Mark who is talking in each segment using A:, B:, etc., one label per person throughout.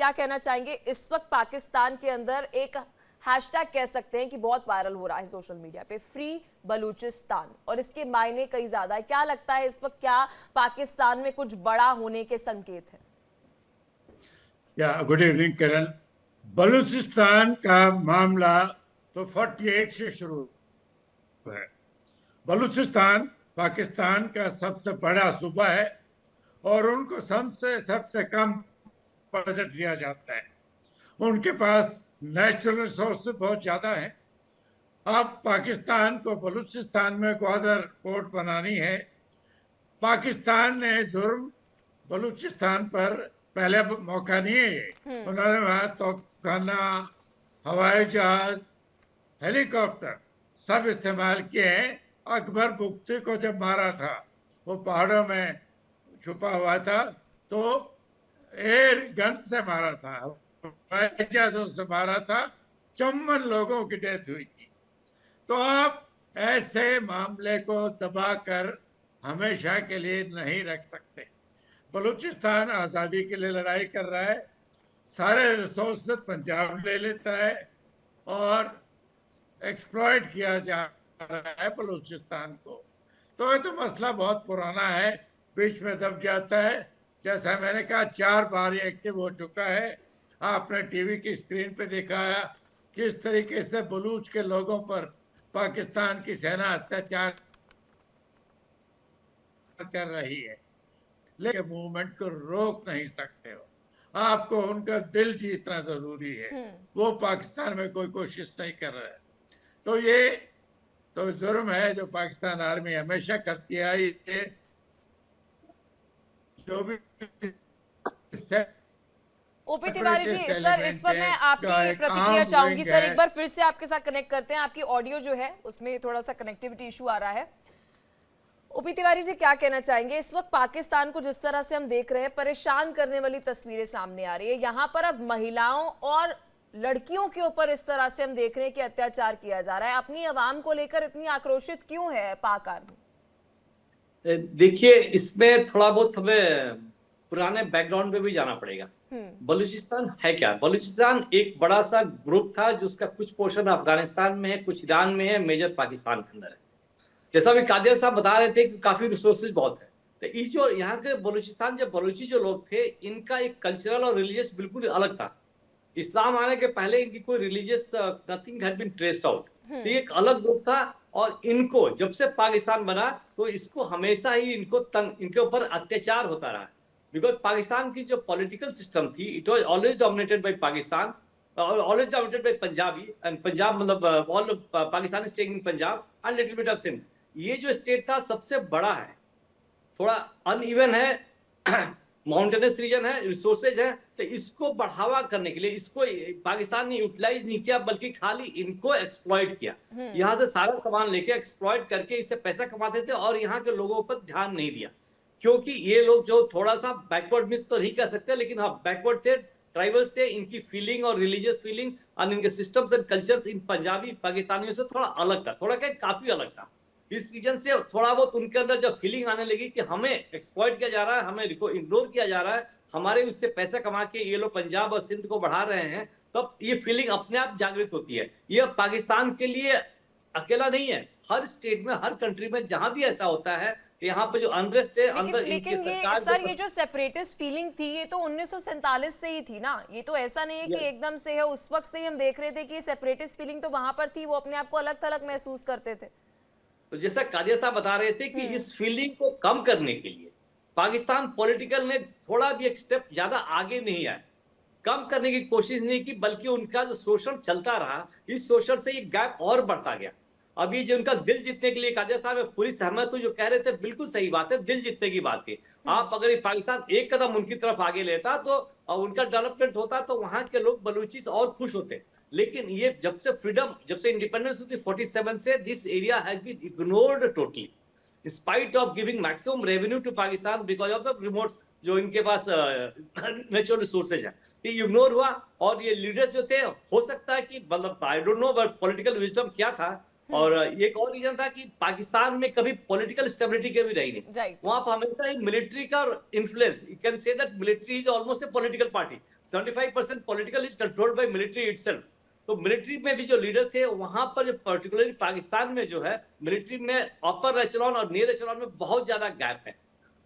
A: क्या कहना चाहेंगे? इस वक्त पाकिस्तान के अंदर एक हैशटैग कह सकते हैं कि बहुत वायरल हो रहा है सोशल मीडिया पे, फ्री बलूचिस्तान, और इसके मायने कई ज्यादा है। क्या लगता है इस वक्त क्या पाकिस्तान में कुछ बड़ा होने के संकेत हैं?
B: गुड इवनिंग किरण। बलूचिस्तान का मामला तो 48 से शुरू है। बलूचिस्तान पाकिस्तान का सबसे बड़ा सूबा है और उनको सबसे सबसे कम बजट दिया जाता है। उनके पास नेचुरल रिसोर्स बहुत ज्यादा है। अब पाकिस्तान को बलूचिस्तान में ग्वादर पोर्ट बनानी है। पाकिस्तान ने जुर्म बलूचिस्तान पर पहले मौका नहीं है ये। उन्होंने वहां तोपखाना, हवाई जहाज, हेलीकॉप्टर सब इस्तेमाल किए हैं। अकबर बुख्ती को जब मारा था, वो पहाड़ों में छुपा हुआ था, तो एयर गन से मारा था, हवाई जहाजों से मारा था। 54 लोगों की डेथ हुई थी। तो आप ऐसे मामले को दबाकर हमेशा के लिए नहीं रख सकते। बलूचिस्तान आज़ादी के लिए लड़ाई कर रहा है, सारे रिसोर्स पंजाब ले लेता है और एक्सप्लॉइट किया जा रहा है बलूचिस्तान को। तो ये तो मसला बहुत पुराना है, बीच में दब जाता है। जैसा मैंने कहा, 4 बार ये एक्टिव हो चुका है। आपने टीवी की स्क्रीन पे देखा है किस तरीके से बलूच के लोगों पर पाकिस्तान की सेना अत्याचार कर रही है, लेकिन मूवमेंट को रोक नहीं सकते हो। आपको उनका दिल जीतना जरूरी है। वो पाकिस्तान में कोई कोशिश नहीं कर रहा है। तो ये तो जुर्म है जो पाकिस्तान आर्मी हमेशा करती आई है। जो भी
A: ओपी तिवारी जी, सर इस पर मैं
B: का
A: आपकी
B: एक
A: प्रतिक्रिया
B: आर्म
A: चाहूंगी।
B: विंग
A: सर
B: है।
A: एक बार फिर से आपके साथ कनेक्ट करते हैं, आपकी ऑडियो जो है उसमें थोड़ा सा कनेक्टिविटी इशू आ रहा है। ओपी तिवारी जी, क्या कहना चाहेंगे? इस वक्त पाकिस्तान को जिस तरह से हम देख रहे हैं, परेशान करने वाली तस्वीरें सामने आ रही है। यहाँ पर अब महिलाओं और लड़कियों के ऊपर इस तरह से हम देख रहे हैं कि अत्याचार किया जा रहा है। अपनी आवाम को लेकर इतनी आक्रोशित क्यों है पाक आर्मी?
C: देखिए, इसमें थोड़ा बहुत हमें पुराने बैकग्राउंड में भी जाना पड़ेगा। बलूचिस्तान है क्या? बलूचिस्तान एक बड़ा सा ग्रुप था जिसका कुछ पोर्शन अफगानिस्तान में है, कुछ ईरान में है, मेजर पाकिस्तान के अंदर है। जैसा भी कादिर साहब बता रहे थे कि काफी रिसोर्सेज बहुत है। तो इस जो यहाँ के बलूचिस्तान जो बलूची जो लोग थे, इनका एक कल्चरल और रिलीजियस बिल्कुल अलग था। इस्लाम आने के पहले इनकी कोई religious nothing had been traced out. तो ये एक अलग ग्रुप था और इनको जब से पाकिस्तान बना तो इसको हमेशा ही इनको इनके ऊपर अत्याचार होता रहा। बिकॉज पाकिस्तान की जो पॉलिटिकल सिस्टम थी, it was always dominated by Pakistan, always dominated by Punjabi, and Punjab मतलब all Pakistan staying in Punjab and little bit of Sindh. ये जो स्टेट था सबसे बड़ा है, थोड़ा अनइवन है, माउंटेनस रीजन है, रिसोर्सेज है। तो इसको बढ़ावा करने के लिए इसको पाकिस्तान ने यूटिलाइज नहीं किया, बल्कि खाली इनको एक्सप्लॉइट किया। यहाँ से सारा सामान लेके एक्सप्लॉइट करके इससे पैसा कमाते थे और यहाँ के लोगों पर ध्यान नहीं दिया। क्योंकि ये लोग जो थोड़ा सा बैकवर्ड मिस तो नहीं कह सकते, लेकिन हाँ बैकवर्ड थे, ट्राइबल्स थे। इनकी फीलिंग और रिलीजियस फीलिंग और इनके सिस्टम्स एंड कल्चर्स इन पंजाबी पाकिस्तानियों से थोड़ा अलग था, थोड़ा क्या काफी अलग था। इस रीजन से थोड़ा बहुत उनके अंदर जब फीलिंग आने लगी कि हमें एक्सप्लॉइट किया जा रहा है, हमें इग्नोर किया जा रहा है, हमारे उससे पैसा कमा के ये लोग पंजाब और सिंध को बढ़ा रहे हैं, तब ये फीलिंग अपने आप जागृत होती है। ये पाकिस्तान के लिए अकेला नहीं है, हर स्टेट में, हर कंट्री में जहां भी ऐसा होता है, यहाँ पे जो अनरेस्ट है अंदर
A: लेकिन ये सर ये जो सेपरेटिस्ट फीलिंग थी, ये तो 1947 से ही थी ना। ये तो ऐसा नहीं है कि एकदम से है, उस वक्त से ही हम देख रहे थे कि सेपरेटिस्ट फीलिंग तो वहां पर थी, वो अपने आप को अलग थलग महसूस करते थे।
C: तो जैसा कादिया साहब बता रहे थे कि इस फीलिंग को कम करने के लिए पाकिस्तान पॉलिटिकल ने थोड़ा भी एक स्टेप ज्यादा आगे नहीं आया, कम करने की कोशिश नहीं की, बल्कि उनका जो शोषण चलता रहा, इस शोषण से ये गैप और बढ़ता गया। अब ये जो उनका दिल जीतने के लिए, कादिया साहब मैं पूरी सहमत हूं, जो कह रहे थे बिल्कुल सही बात है, दिल जीतने की बात है। आप अगर ये पाकिस्तान एक कदम उनकी तरफ आगे लेता तो उनका डेवलपमेंट होता, तो वहां के लोग बलूचिस और खुश होते। लेकिन ये जब से फ्रीडम, जब से इंडिपेंडेंस हुई 47 से, this area has been ignored totally, in spite of giving maximum revenue to Pakistan because of the remote जो इनके पास नेचुरल रिसोर्सेज है, ये इग्नोर हुआ। और ये लीडर्स जो थे, हो सकता है कि मतलब I don't know but political wisdom क्या था, और एक और रीजन था कि पाकिस्तान में कभी पॉलिटिकल स्टेबिलिटी कभी रही नहीं।
A: राइट।
C: वहां पर हमेशा ही मिलिट्री का influence, you can say that military is almost A political party. 75% political is controlled by military itself. तो मिलिट्री में भी जो लीडर थे वहां पर पर्टिकुलरली पाकिस्तान में जो है मिलिट्री में अपर एचेलॉन और नियर एचेलॉन में बहुत ज्यादा गैप है,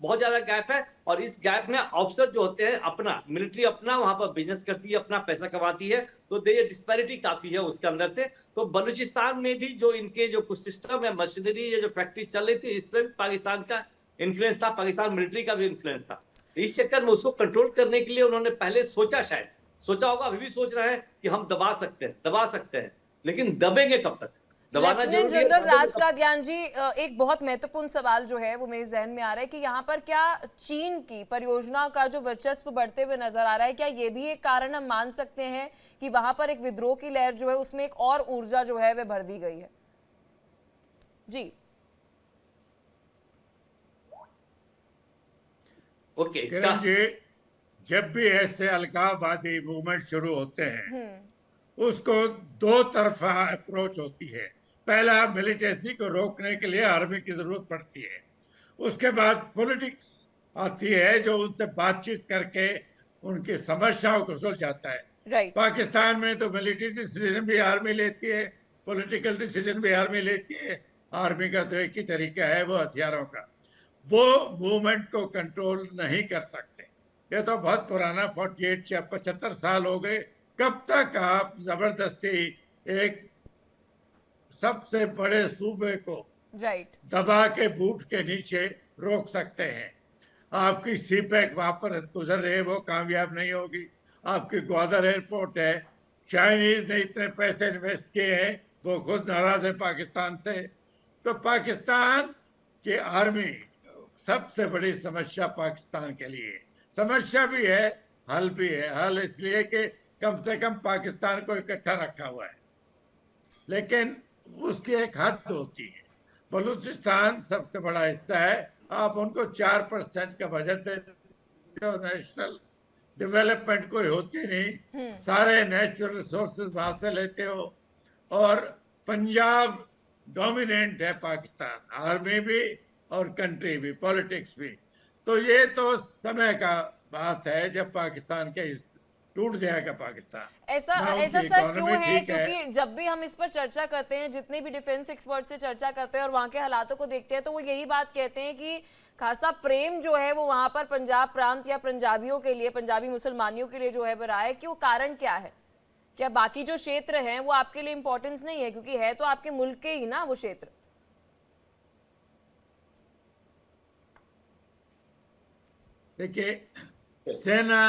C: बहुत ज्यादा गैप है। और इस गैप में ऑफिसर जो होते हैं अपना मिलिट्री अपना वहां पर बिजनेस करती है, अपना पैसा कमाती है, तो ये डिस्पैरिटी काफी है उसके अंदर से। तो बलूचिस्तान में भी जो इनके जो कुछ सिस्टम है, मशीनरी या जो फैक्ट्री चल रही थी, इसमें भी पाकिस्तान का इन्फ्लुएंस था, पाकिस्तान मिलिट्री का भी इन्फ्लुएंस था। इस चक्कर में उसको कंट्रोल करने के लिए उन्होंने पहले सोचा, शायद सोचा होगा, अभी भी सोच रहे हैं कि हम दबा सकते हैं, लेकिन दबेंगे कब तक? दबाना
A: लेफ्टिनेंट
C: जरूरी है,
A: जनरल राज
C: दबेंगे
A: का ज्ञान जी, एक बहुत महत्वपूर्ण सवाल जो है वो मेरे जहन में आ रहा है कि यहाँ पर क्या चीन की परियोजनाओं का जो वर्चस्व बढ़ते हुए नजर आ रहा है, क्या ये भी एक कारण हम मान सकते हैं कि वहां पर एक विद्रोह की लहर जो है उसमें एक और ऊर्जा जो है वह भर दी गई है? जी
C: ओके,
B: किरण जी, जब भी ऐसे अलगाववादी मूवमेंट शुरू होते हैं उसको दो तरफा अप्रोच होती है। पहला, मिलिटेंसी को रोकने के लिए आर्मी की जरूरत पड़ती है। उसके बाद पॉलिटिक्स आती है जो उनसे बातचीत करके उनकी समस्याओं को सुलझाता है।
A: राइट।
B: पाकिस्तान में तो मिलिट्री डिसीजन भी आर्मी लेती है, पॉलिटिकल डिसीजन भी आर्मी लेती है। आर्मी का तो एक ही तरीका है, वो हथियारों का। वो मूवमेंट को कंट्रोल नहीं कर सकते। ये तो बहुत पुराना 48 या 75 साल हो गए। कब तक आप जबरदस्ती एक सबसे बड़े सूबे को
A: राइट।
B: दबा के बूट के नीचे रोक सकते हैं? आपकी सीपैक वहां पर गुजर रही है, वो कामयाब नहीं होगी। आपकी ग्वादर एयरपोर्ट है, चाइनीज ने इतने पैसे इन्वेस्ट किए हैं, वो खुद नाराज है पाकिस्तान से। तो पाकिस्तान की आर्मी सबसे बड़ी समस्या पाकिस्तान के लिए समस्या भी है, हल भी है। हल इसलिए कि कम से कम पाकिस्तान को इकट्ठा रखा हुआ है, लेकिन उसकी एक हद होती है। बलूचिस्तान सबसे बड़ा हिस्सा है, आप उनको 4% का बजट देते हो, नेशनल डेवलपमेंट कोई होती नहीं, सारे नेचुरल रिसोर्सेज वहां से लेते हो। और पंजाब डोमिनेंट है पाकिस्तान, आर्मी भी और कंट्री भी, पॉलिटिक्स भी। तो ये तो समय का बात है जब पाकिस्तान के टूट जाएगा पाकिस्तान।
A: ऐसा सर क्यों है? क्योंकि जब भी हम इस पर चर्चा करते हैं, जितने भी डिफेंस एक्सपर्ट से चर्चा करते हैं और वहां के हालातों को देखते हैं, तो वो यही बात कहते हैं कि खासा प्रेम जो है वो वहां पर पंजाब प्रांत या पंजाबियों के लिए, पंजाबी मुसलमानियों के लिए जो है रहा है। क्यों, कारण क्या है? क्या बाकी जो क्षेत्र हैं वो आपके लिए इंपॉर्टेंस नहीं है? क्योंकि है तो आपके मुल्क के ही ना वो क्षेत्र।
B: देखिए, सेना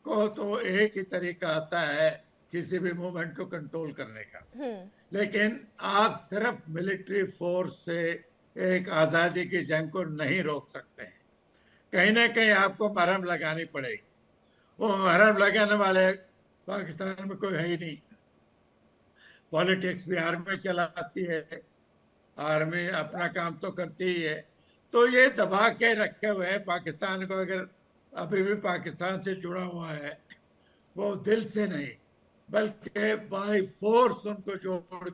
B: को तो एक ही तरीका आता है किसी भी मूवमेंट को कंट्रोल करने का, लेकिन आप सिर्फ मिलिट्री फोर्स से एक आजादी की जंग को नहीं रोक सकते हैं। कहीं ना कहीं आपको मरहम लगानी पड़ेगी। वो मरहम लगाने वाले पाकिस्तान में कोई है ही नहीं। पॉलिटिक्स भी आर्मी चलाती है, आर्मी अपना काम तो करती ही है। तो ये दबा के रखे हुए हैं पाकिस्तान को। अगर अभी भी पाकिस्तान से जुड़ा हुआ है, वो दिल से नहीं बल्कि बाय फोर्स उनको जोड़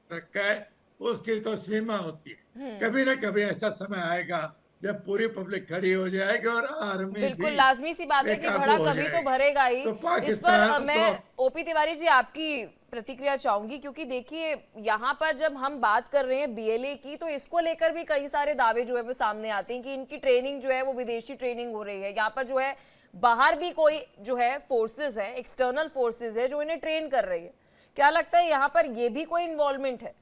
B: रखा है, उसकी तो सीमा होती है। कभी ना कभी ऐसा समय आएगा जब पूरी पब्लिक खड़ी हो जाएगी और आर्मी
A: बिल्कुल लाजमी सी बात है कि घड़ा कभी तो भरेगा ही।
B: तो
A: इस पर मैं ओपी तिवारी जी आपकी प्रतिक्रिया चाहूंगी, क्योंकि देखिए यहाँ पर जब हम बात कर रहे हैं बीएलए की, तो इसको लेकर भी कई सारे दावे जो है वो सामने आते हैं कि इनकी ट्रेनिंग जो है वो विदेशी ट्रेनिंग हो रही है। यहाँ पर जो है बाहर भी कोई जो है फोर्सेस है, एक्सटर्नल फोर्सेस है जो इन्हें ट्रेन कर रही है। क्या लगता है यहाँ पर ये भी कोई इन्वॉल्वमेंट है?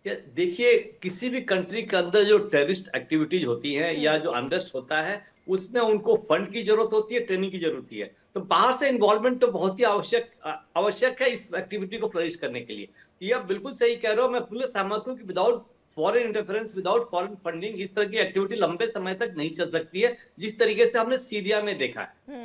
C: देखिए, किसी भी कंट्री के अंदर जो टेररिस्ट एक्टिविटीज होती हैं या जो अनरेस्ट होता है, उसमें उनको फंड की जरूरत होती है, ट्रेनिंग की जरूरत होती है। तो बाहर से इन्वॉल्वमेंट तो बहुत ही आवश्यक है इस एक्टिविटी को फ्लरिश करने के लिए। ये आप बिल्कुल सही कह रहे हो, मैं पूरे सहमत हूँ कि without foreign interference, without foreign funding इस तरह की एक्टिविटी लंबे समय तक नहीं चल सकती है, जिस तरीके से हमने सीरिया में देखा है।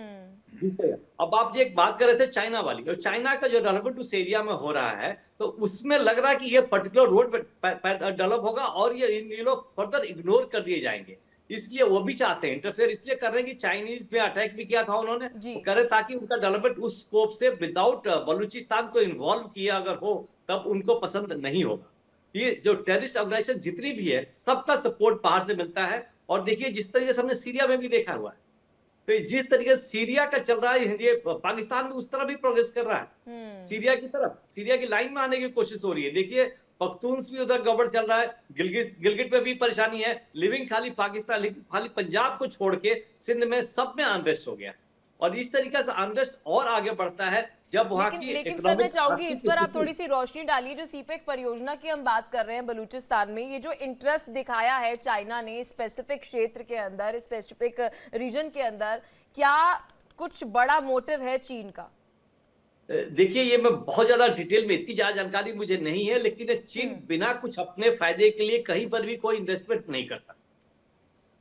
C: अब आप जो एक बात कर रहे थे चाइना वाली, और चाइना का जो डेवलपमेंट उस एरिया में हो रहा है, तो उसमें लग रहा है कि ये पर्टिकुलर रोड डेवलप होगा और ये लोग फर्दर इग्नोर कर दिए जाएंगे। इसलिए वो भी चाहते हैं इंटरफेयर, इसलिए कर रहे हैं कि चाइनीज पे अटैक भी किया था उन्होंने,
A: जी।
C: वो करे ताकि उनका डेवलपमेंट उस स्कोप से विदाउट बलूचिस्तान को इन्वॉल्व किया अगर हो तब उनको पसंद नहीं होगा। ये जो टेररिस्ट ऑर्गेनाइजेशन जितनी भी है सबका सपोर्ट बाहर से मिलता है। और देखिए जिस तरीके से हमने सीरिया में भी देखा हुआ है, तो जिस तरीके से सीरिया का चल रहा है, ये पाकिस्तान भी उस तरह भी प्रोग्रेस कर रहा है, सीरिया की तरफ, सीरिया की लाइन में आने की कोशिश हो रही है। देखिए पख्तून्स भी उधर गड़बड़ चल रहा है, गिलगिट में भी परेशानी है, लिविंग खाली पाकिस्तान, खाली पंजाब को छोड़ के सिंध में सब में अनरेस्ट हो गया। और इस तरीके से अनरेस्ट और आगे बढ़ता है जब वहां की
A: लेकिन सर मैं चाहूंगी इस पर आप थोड़ी सी रोशनी डालिए। जो सीपेक परियोजना की हम बात कर रहे हैं बलूचिस्तान में, ये जो इंटरेस्ट दिखाया है चाइना ने स्पेसिफिक क्षेत्र के अंदर, स्पेसिफिक रीजन के अंदर, क्या कुछ बड़ा मोटिव है चीन का?
C: देखिए ये मैं बहुत ज्यादा डिटेल में, इतनी ज्यादा जानकारी मुझे नहीं है, लेकिन चीन बिना कुछ अपने फायदे के लिए कहीं पर भी कोई इन्वेस्टमेंट नहीं करता।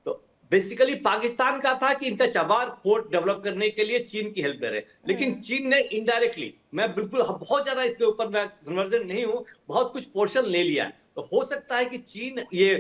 C: तो बेसिकली पाकिस्तान का था कि इनका चबार पोर्ट डेवलप करने के लिए चीन की हेल्प करे, लेकिन चीन ने इनडायरेक्टली, मैं बिल्कुल बहुत ज्यादा इसके ऊपर मैं कन्वर्जन नहीं हूं, बहुत कुछ पोर्शन ले लिया है। तो हो सकता है कि चीन ये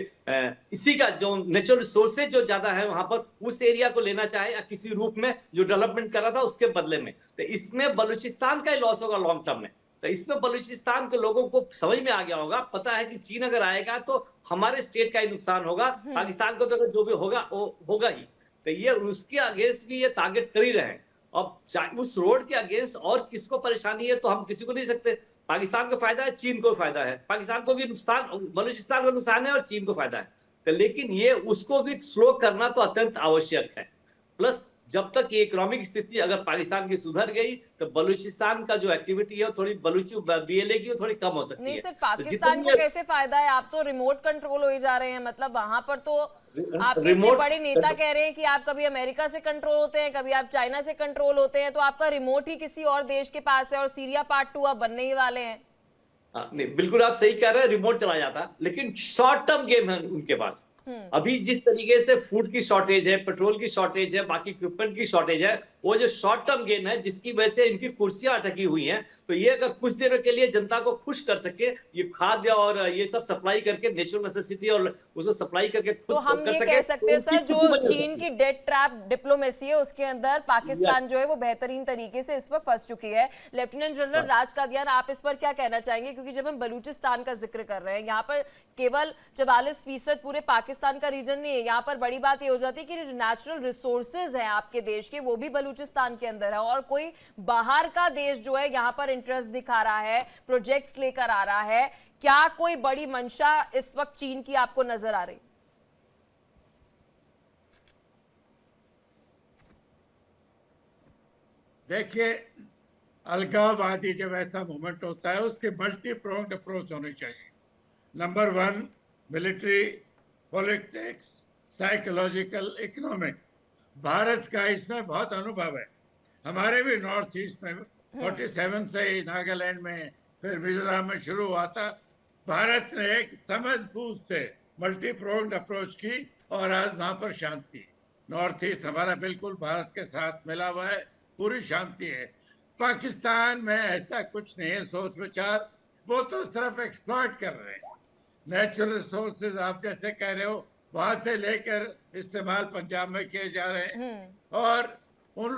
C: इसी का जो नेचुरल रिसोर्सेज जो ज्यादा है वहां पर उस एरिया को लेना चाहे या किसी रूप में जो डेवलपमेंट कर रहा था उसके बदले में। तो इसमें बलूचिस्तान का ही लॉस होगा लॉन्ग टर्म में। तो इसमें बलूचिस्तान के लोगों को समझ में आ गया होगा, पता है कि चीन अगर आएगा तो हमारे स्टेट का ही नुकसान होगा, पाकिस्तान को तो जो भी होगा वो होगा ही। तो ये उसके अगेंस्ट भी ये टारगेट कर ही रहे हैं। अब उस रोड के अगेंस्ट और किसको परेशानी है तो हम किसी को नहीं सकते। पाकिस्तान को फायदा है, चीन को फायदा है, पाकिस्तान को भी नुकसान, बलूचिस्तान को नुकसान है और चीन को फायदा है। तो लेकिन ये उसको भी स्लो करना तो अत्यंत आवश्यक है। प्लस जब तक ये इकोनॉमिक स्थिति अगर पाकिस्तान की सुधर गई तो बलूचिस्तान का जो एक्टिविटी है थोड़ी बलूची BLA की थोड़ी कम हो सकती है।
A: नहीं सर, पाकिस्तान को कैसे फायदा है? आप तो रिमोट कंट्रोल हो जा रहे हैं, मतलब वहां पर तो आपके इतने बड़े नेता कह रहे हैं कि आप कभी अमेरिका से कंट्रोल होते हैं, कभी आप चाइना से कंट्रोल होते हैं, तो आपका रिमोट ही किसी और देश के पास है और सीरिया पार्ट 2 आप बनने ही वाले हैं।
C: नहीं बिल्कुल आप सही कह रहे हैं, रिमोट चला जाता, लेकिन शॉर्ट टर्म गेम है उनके पास। अभी जिस तरीके से फूड की शॉर्टेज है, पेट्रोल की शॉर्टेज है, बाकी इक्विपमेंट की शॉर्टेज है, वो जो शॉर्ट टर्म गेन है जिसकी वजह से इनकी कुर्सियां अटकी हुई हैं, तो ये अगर कुछ देर के लिए जनता को खुश कर सके, ये खाद्य और ये सब सप्लाई करके नेचुरल नेसेसिटी और उसको सप्लाई करके खुद
A: तो हम ये कह सकते हैं सर जो चीन की डेट ट्रैप डिप्लोमेसी है उसके अंदर पाकिस्तान जो है वो बेहतरीन तरीके से इस वक्त फंस चुकी है। लेफ्टिनेंट जनरल राज कादियान, आप इस पर क्या कहना चाहेंगे? क्योंकि जब हम बलूचिस्तान का जिक्र कर रहे हैं, यहाँ पर केवल 44% पूरे पाकिस्तान का रीजन नहीं है, यहाँ पर बड़ी बात ये हो जाती है कि जो नेचुरल रिसोर्सेज हैं आपके देश के वो भी बलूचिस्तान के अंदर है, और कोई बाहर का देश जो है यहाँ पर इंटरेस्ट दिखा रहा है, प्रोजेक्ट्स लेकर आ रहा है। क्या कोई बड़ी मंशा इस वक्त चीन की आपको नजर आ रही?
B: देखिए, अलगाववादी जब ऐसा मूवमेंट होता है उसके मल्टी प्रोंग्ड अप्रोच होनी चाहिए। Number 1 military, politics, psychological, economic. Bharat का इसमें बहुत अनुभव है। हमारे भी नॉर्थ ईस्ट में 47 से ही नागालैंड में फिर मिजोरम में शुरू हुआ था। भारत ने एक समझबूझ से मल्टी प्रोंग्ड अप्रोच की और आज वहां पर शांति। नॉर्थ ईस्ट हमारा बिल्कुल भारत के साथ मिला हुआ है, पूरी शांति है। पाकिस्तान में ऐसा कुछ नहीं है सोच विचार, वो तो सिर्फ एक्सप्लॉइट कर रहे हैं। नेचुरल रिसोर्सेज आप जैसे कह रहे हो वहां से लेकर इस्तेमाल पंजाब में किए जा रहे हैं और उन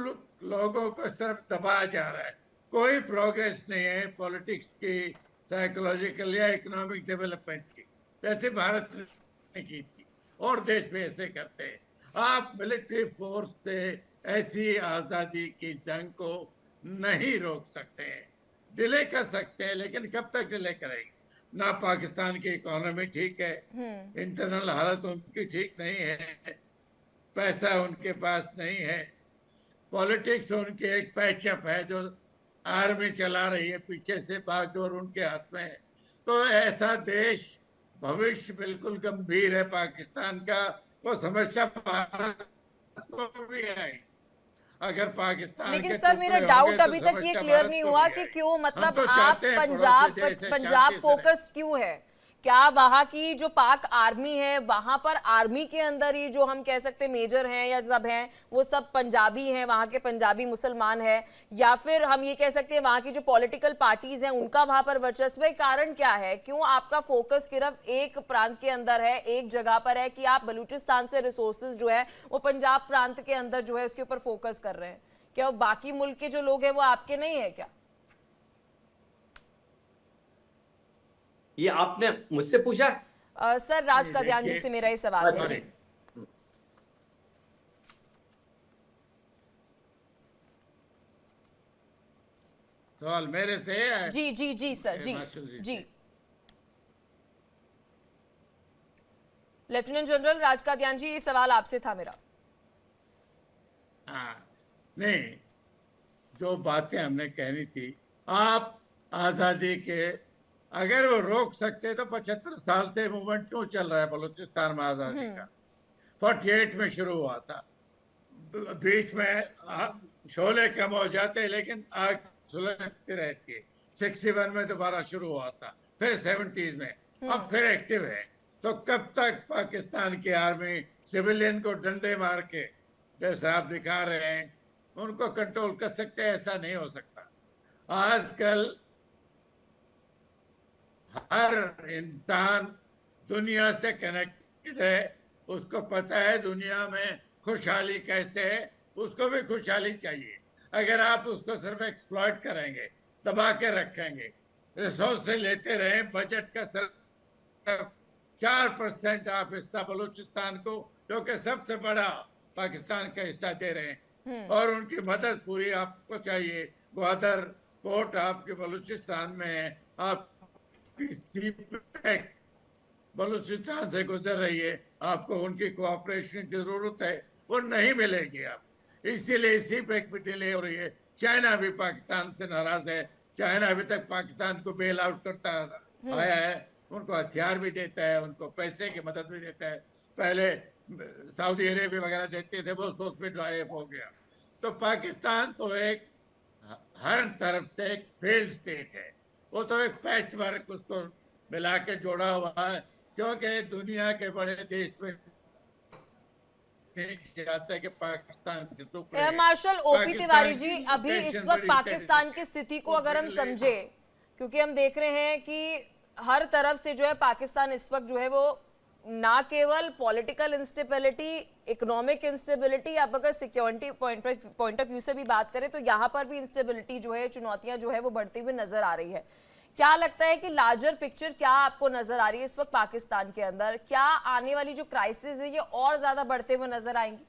B: लोगों को सिर्फ दबाया जा रहा है। कोई प्रोग्रेस नहीं है पॉलिटिक्स की, साइकोलॉजिकल या इकोनॉमिक डेवलपमेंट की, जैसे भारत ने की थी और देश भी ऐसे करते हैं। आप मिलिट्री फोर्स से ऐसी आज़ादी की जंग को नहीं रोक सकते हैं, डिले कर सकते हैं, लेकिन कब तक डिले करेंगे? ना पाकिस्तान की इकोनॉमी ठीक है, इंटरनल हालत उनकी ठीक नहीं है, पैसा उनके पास नहीं है, पॉलिटिक्स उनके एक पैचअप है जो आर्मी चला रही है, पीछे से बागडोर उनके हाथ में है। तो ऐसा देश, भविष्य बिल्कुल गंभीर है पाकिस्तान का। वो समस्या भारत को भी है अगर पाकिस्तान।
A: लेकिन सर मेरा डाउट अभी तक ये क्लियर नहीं हुआ कि क्यों, मतलब आप पंजाब फोकस क्यों है? क्या वहां की जो पाक आर्मी है, वहां पर आर्मी के अंदर ही जो हम कह सकते हैं मेजर हैं या सब हैं, वो सब पंजाबी हैं, वहां के पंजाबी मुसलमान हैं, या फिर हम ये कह सकते हैं वहां की जो पॉलिटिकल पार्टीज हैं उनका वहां पर वर्चस्व है? कारण क्या है? क्यों आपका फोकस सिर्फ एक प्रांत के अंदर है, एक जगह पर है, कि आप बलूचिस्तान से रिसोर्सेज जो है वो पंजाब प्रांत के अंदर जो है उसके ऊपर फोकस कर रहे हैं? क्या बाकी मुल्क के जो लोग हैं वो आपके नहीं है क्या?
C: ये आपने मुझसे पूछा?
A: सर, राज कादियान जी से मेरा ये सवाल है जी।
B: सवाल मेरे से है?
A: जी जी जी सर, जी जी। लेफ्टिनेंट जनरल राज कादियान जी, ये सवाल आपसे था मेरा।
B: नहीं, जो बातें हमने कहनी थी, आप आजादी के अगर वो रोक सकते तो 75 साल से मूवमेंट क्यों चल रहा है बलूचिस्तान में आजादी का? 48 में शुरू हुआ था, बीच में शोले कम हो जाते लेकिन आग सुलगती रहती है। 61 में दोबारा शुरू हुआ था, फिर 70s में, अब फिर एक्टिव है। तो कब तक पाकिस्तान की आर्मी सिविलियन को डंडे मार के, जैसा आप दिखा रहे हैं, उनको कंट्रोल कर सकते हैं? ऐसा नहीं हो सकता। आजकल हर इंसान दुनिया से कनेक्टेड है, उसको पता है दुनिया में खुशहाली कैसे है, उसको भी खुशहाली चाहिए। अगर आप उसको सिर्फ एक्सप्लॉइट करेंगे, दबा के रखेंगे, रिसोर्स से लेते रहे, बजट का सिर्फ 4% आप हिस्सा बलूचिस्तान को, जो कि सबसे बड़ा पाकिस्तान का हिस्सा दे रहे हैं, और उनकी मदद पूरी आपको चाहिए। ग्वादर पोर्ट आपके बलूचिस्तान में है, आप बलूचिस्तान से गुजर रही है, आपको उनकी कोऑपरेशन की जरूरत है, वो नहीं मिलेगी आप। इसीलिए इसी पे एक डिले हो रही है। चाइना भी पाकिस्तान से नाराज है। चाइना अभी तक पाकिस्तान को बेल आउट करता आया है, उनको हथियार भी देता है, उनको पैसे की मदद भी देता है। पहले सऊदी अरेबिया वगैरह देते थे, वो सोच में ड्राइव हो गया। तो पाकिस्तान तो एक हर तरफ से एक फेल्ड स्टेट है, वो तो एक पैच वर्क उसको मिला के जोड़ा हुआ है, क्योंकि दुनिया के बड़े देश में जाता है कि पाकिस्तान के टुकड़े।
A: Air marshal OP Tiwari ji, अभी इस वक्त पाकिस्तान की स्थिति को अगर हम समझे, क्योंकि हम देख रहे हैं कि हर तरफ से जो है पाकिस्तान इस वक्त जो है वो ना केवल पॉलिटिकल इंस्टेबिलिटी, इकोनॉमिक इंस्टेबिलिटी, आप अगर सिक्योरिटी पॉइंट ऑफ व्यू से भी बात करें तो यहाँ पर भी इंस्टेबिलिटी जो है, चुनौतियां जो है वो बढ़ती हुई नजर आ रही है। क्या लगता है कि लार्जर पिक्चर क्या आपको नजर आ रही है इस वक्त पाकिस्तान के अंदर? क्या आने वाली जो क्राइसिस है ये और ज्यादा बढ़ते हुए नजर आएंगी?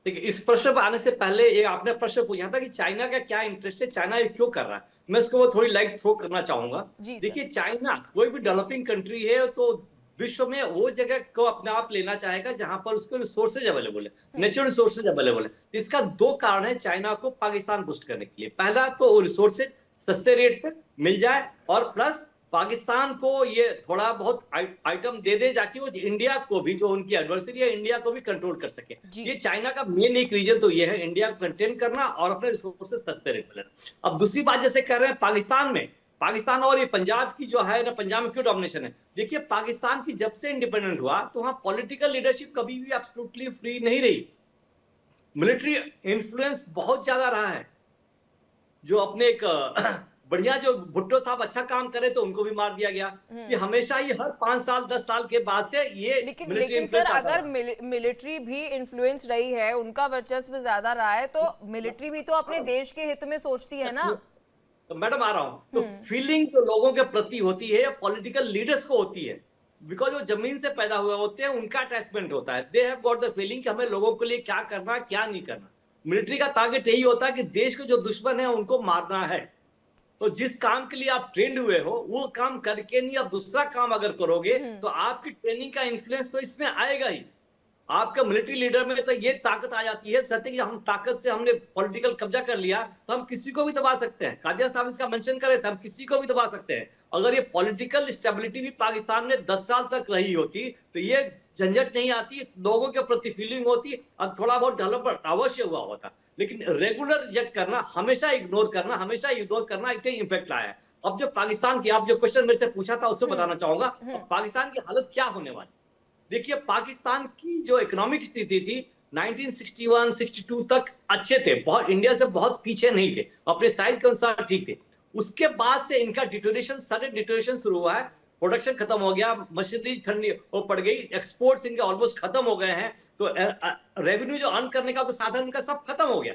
C: देखिए, इस प्रश्न पर आने से पहले ये आपने प्रश्न पूछा था कि चाइना का क्या इंटरेस्ट है, चाइना ये क्यों कर रहा है। मैं इसको वो थोड़ी लाइट थ्रो करना चाहूंगा। देखिए, चाइना कोई भी डेवलपिंग कंट्री है तो विश्व में वो जगह को अपने आप लेना चाहेगा जहां पर उसके रिसोर्सेज अवेलेबल है, नेचुरल रिसोर्सेज अवेलेबल है। इसका दो कारण है चाइना को पाकिस्तान बूस्ट करने के लिए। पहला तो वो रिसोर्सेज सस्ते रेट पे मिल जाए, और प्लस पाकिस्तान को ये थोड़ा बहुत आइटम दे दे ताकि वो इंडिया को भी, जो उनकी एडवर्सरी है, इंडिया को भी कंट्रोल कर सके। ये चाइना का मेन एक रीजन तो ये है, इंडिया को कंटेन करना और अपने रिसोर्सेज सस्ते रेट पे लेना। अब दूसरी बात जैसे कर रहे हैं पाकिस्तान में, पाकिस्तान और ये पंजाब की जो है ना, पंजाब में क्यों डोमिनेशन है? देखिए, पाकिस्तान की जब से इंडिपेंडेंट हुआ तो वहां पॉलिटिकल लीडरशिप कभी भी एब्सोल्युटली फ्री नहीं रही। मिलिट्री इन्फ्लुएंस बहुत ज्यादा रहा है। जो अपने एक बढ़िया, जो भुट्टो साहब अच्छा काम करे तो उनको भी मार दिया गया। कि हमेशा ये हर 5 साल 10 साल के बाद से ये
A: लेकिन सर, अगर मिलिट्री भी इन्फ्लुएंस रही है, उनका वर्चस्व ज्यादा रहा है, तो मिलिट्री भी तो अपने देश के हित में सोचती है ना।
C: तो मैडम आ रहा हूं, तो फीलिंग तो लोगों के प्रति होती है या पॉलिटिकल लीडर्स को होती है, बिकॉज वो जमीन से पैदा हुए होते हैं, उनका अटैचमेंट होता है। They have got the feeling कि हमें लोगों के लिए क्या करना, क्या नहीं करना। मिलिट्री का टारगेट यही होता है कि देश के जो दुश्मन है उनको मारना है। तो जिस काम के लिए आप ट्रेंड हुए हो वो काम करके नहीं, आप दूसरा काम अगर करोगे तो आपकी ट्रेनिंग का इन्फ्लुएंस तो इसमें आएगा ही। आपका मिलिट्री लीडर में तो ये ताकत आ जाती है सत्य कि हम ताकत से हमने पॉलिटिकल कब्जा कर लिया तो हम किसी को भी दबा सकते हैं। कादिया साहब इसका मेंशन करे थे, हम किसी को भी दबा सकते हैं। अगर ये पॉलिटिकल स्टेबिलिटी भी पाकिस्तान में 10 साल तक रही होती तो ये झंझट नहीं आती, लोगों के प्रति फीलिंग होती और थोड़ा बहुत डेवलपमेंट अवश्य हुआ होता। लेकिन रेगुलर रिजेक्ट करना, हमेशा इग्नोर करना एक इम्पैक्ट आया है। अब जो पाकिस्तान की आप जो क्वेश्चन मेरे से पूछा था उससे बताना चाहूंगा, अब पाकिस्तान की हालत क्या होने वाली। देखिए पाकिस्तान की जो इकोनॉमिक स्थिति थी 1961-62 तक अच्छे थे, बहुत इंडिया से बहुत पीछे नहीं थे, अपने साइज के अनुसार ठीक थे। उसके बाद से इनका डिटोरेशन, सडन डिटोरेशन शुरू हुआ है। प्रोडक्शन खत्म हो गया, मशीनरी ठंडी वो पड़ गई, एक्सपोर्ट्स इनके ऑलमोस्ट खत्म हो गए हैं, तो रेवेन्यू जो अर्न करने का तो साधन इनका सब खत्म हो गया।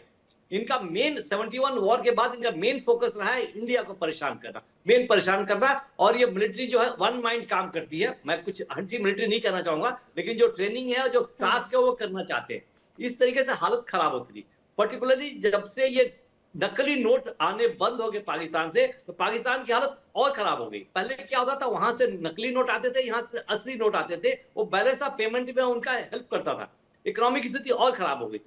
C: इनका मेन 71 वॉर के बाद इनका मेन फोकस रहा है इंडिया को परेशान करना, और ये मिलिट्री जो है वन माइंड काम करती है। मैं कुछ एंटी मिलिट्री नहीं कहना चाहूंगा, लेकिन जो ट्रेनिंग है, जो टास्क है वो करना चाहते हैं। इस तरीके से हालत खराब होती थी, पर्टिकुलरली जब से ये नकली नोट आने बंद हो गए पाकिस्तान से, तो पाकिस्तान की हालत और खराब हो गई। पहले क्या होता था, वहां से नकली नोट आते थे, यहाँ से असली नोट आते थे, वो बैलेंस ऑफ पेमेंट में उनका हेल्प करता था, इकोनॉमिक स्थिति और खराब हो गई।